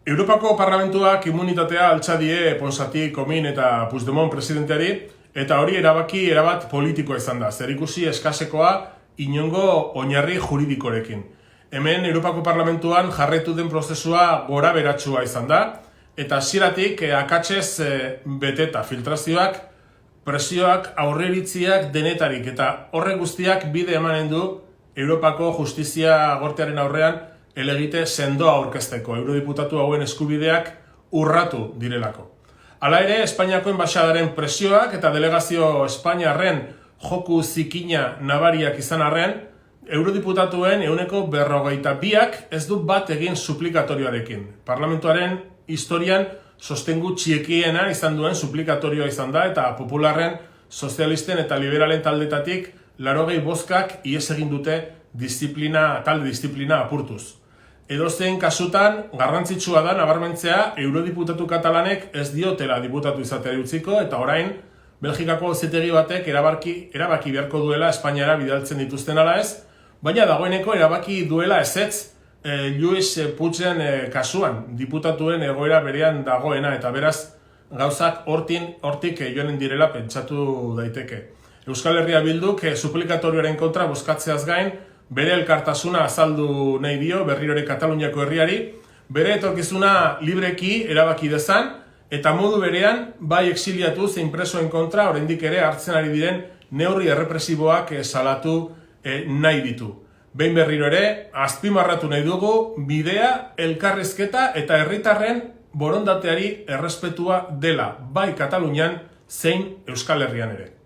Europako Parlamentuak immunitatea altza die Ponsati, Comín eta Puigdemont presidenteari, eta hori erabaki erabat politikoa izan da, zerikusi eskasekoa inongo oinarri juridikorekin. Hemen Europako Parlamentuan jarretu den prozesua gora beratsua izan da, eta hasieratik akatsez beteta filtrazioak, presioak, aurreiritziak denetarik, eta horrek guztiak bide emanen du Europako Justizia Gortearen aurrean elegite sendoa aurkezteko, eurodiputatu hauen eskubideak urratu direlako. Hala ere, Espainiako enbaxadaren presioak eta delegazio Espainiarren joku zikina nabariak izan arren, eurodiputatuen 52ak ez du bat egin suplikatorioarekin. Parlamentuaren historian sostengu txiekiena izan duen suplikatorioa izan da, eta popularren, sozialisten eta liberalen taldetatik 80 bozkak ihes egin dute talde disiplina apurtuz. Edozein kasutan, garrantzitsua da nabarmentzea eurodiputatu katalanek ez diotela diputatu izatea utziko, eta orain, Belgikako auzitegi batek erabaki beharko duela Espainiara bidaltzen dituzten ala ez, baina dagoeneko erabaki duela ezetz Luis Puigen kasuan, diputatuen egoera berean dagoena, eta beraz gauzak hortik joanen direla pentsatu daiteke. Euskal Herria Bilduk suplikatorioaren kontra bozkatzeaz gain, bere elkartasuna azaldu nahi dio berriro ere Kataluniako herriari, bere etorkizuna libreki erabaki dezan, eta modu berean bai exiliatu zein presoen kontra oraindik ere hartzen ari diren neurri errepresiboak salatu nahi ditu. Behin berriro ere, azpimarratu nahi dugu bidea, elkarrizketa eta herritarren borondateari errespetua dela, bai Katalunian zein Euskal Herrian ere.